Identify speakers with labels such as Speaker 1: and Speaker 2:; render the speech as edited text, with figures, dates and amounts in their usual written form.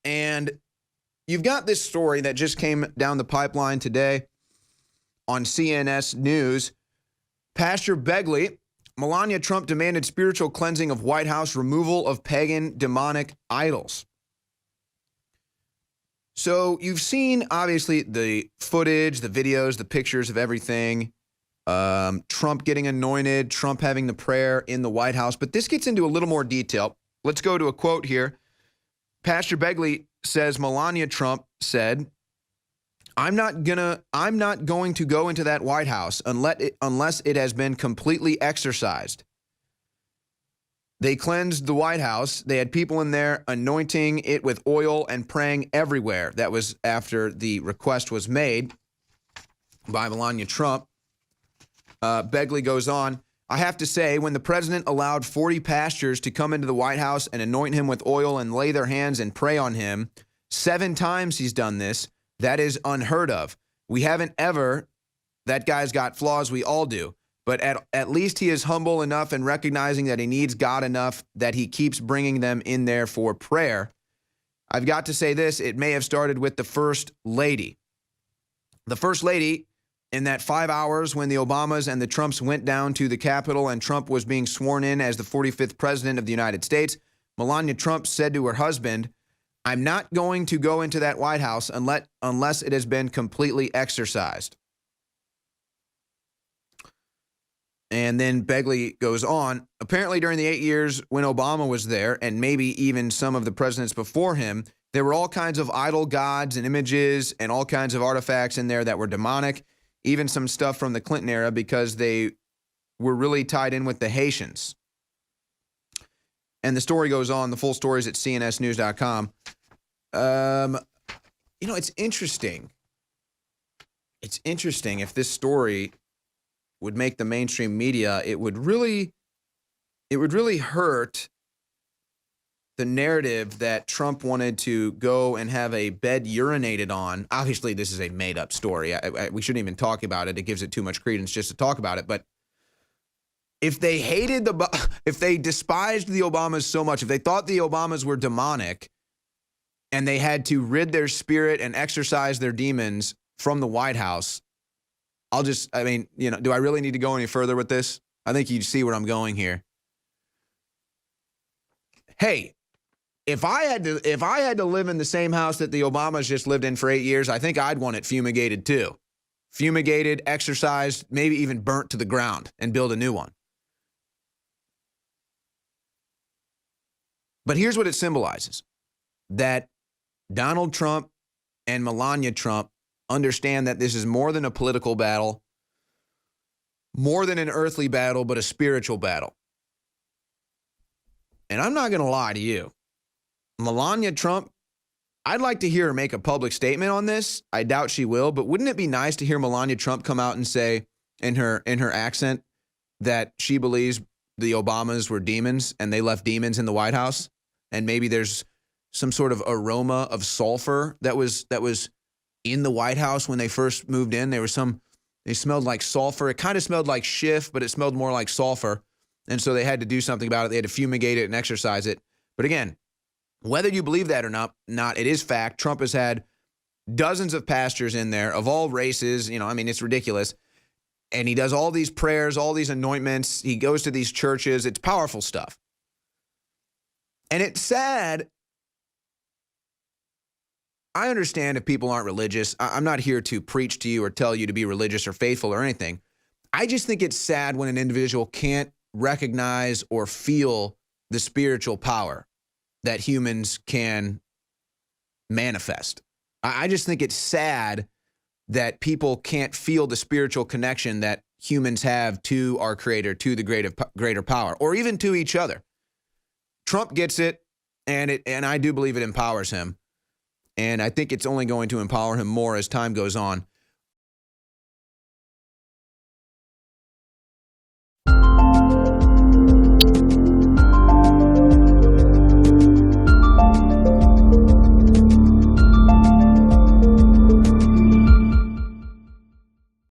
Speaker 1: And you've got this story that just came down the pipeline today on CNS News. Pastor Begley, Melania Trump demanded spiritual cleansing of White House, removal of pagan demonic idols. So you've seen, obviously, the footage, the videos, the pictures of everything. Trump getting anointed, Trump having the prayer in the White House. But this gets into a little more detail. Let's go to a quote here. Pastor Begley says Melania Trump said, I'm not going to go into that White House unless it has been completely exorcised. They cleansed the White House. They had people in there anointing it with oil and praying everywhere. That was after the request was made by Melania Trump. Begley goes on, I have to say, when the president allowed 40 pastors to come into the White House and anoint him with oil and lay their hands and pray on him, 7 times he's done this, that is unheard of. We haven't ever, that guy's got flaws, we all do. But at least he is humble enough and recognizing that he needs God enough that he keeps bringing them in there for prayer. I've got to say this, it may have started with the First Lady. The First Lady, in that 5 hours when the Obamas and the Trumps went down to the Capitol and Trump was being sworn in as the 45th president of the United States, Melania Trump said to her husband, I'm not going to go into that White House unless it has been completely exorcised. And then Begley goes on, apparently during the 8 years when Obama was there, and maybe even some of the presidents before him, there were all kinds of idol gods and images and all kinds of artifacts in there that were demonic, even some stuff from the Clinton era because they were really tied in with the Haitians. And the story goes on, the full story is at cnsnews.com. It's interesting. It's interesting if this story would make the mainstream media, it would really hurt the narrative that Trump wanted to go and have a bed urinated on. Obviously, this is a made-up story. We shouldn't even talk about it. It gives it too much credence just to talk about it. But if they if they despised the Obamas so much, if they thought the Obamas were demonic and they had to rid their spirit and exorcise their demons from the White House, do I really need to go any further with this? I think you see where I'm going here. Hey, if I had to live in the same house that the Obamas just lived in for 8 years, I think I'd want it fumigated too. Fumigated, exorcised, maybe even burnt to the ground and build a new one. But here's what it symbolizes. That Donald Trump and Melania Trump understand that this is more than a political battle, more than an earthly battle, but a spiritual battle. And I'm not going to lie to you. Melania Trump, I'd like to hear her make a public statement on this. I doubt she will, but wouldn't it be nice to hear Melania Trump come out and say in her accent that she believes the Obamas were demons and they left demons in the White House? And maybe there's some sort of aroma of sulfur that was in the White House when they first moved in. They smelled like sulfur. It kind of smelled like Schiff, but it smelled more like sulfur. And so they had to do something about it. They had to fumigate it and exorcise it. But again, whether you believe that or not, it is fact. Trump has had dozens of pastors in there of all races. It's ridiculous. And he does all these prayers, all these anointments. He goes to these churches. It's powerful stuff. And it's sad. I understand if people aren't religious. I'm not here to preach to you or tell you to be religious or faithful or anything. I just think it's sad when an individual can't recognize or feel the spiritual power that humans can manifest. I just think it's sad that people can't feel the spiritual connection that humans have to our Creator, to the greater power, or even to each other. Trump gets it, and I do believe it empowers him. And I think it's only going to empower him more as time goes on.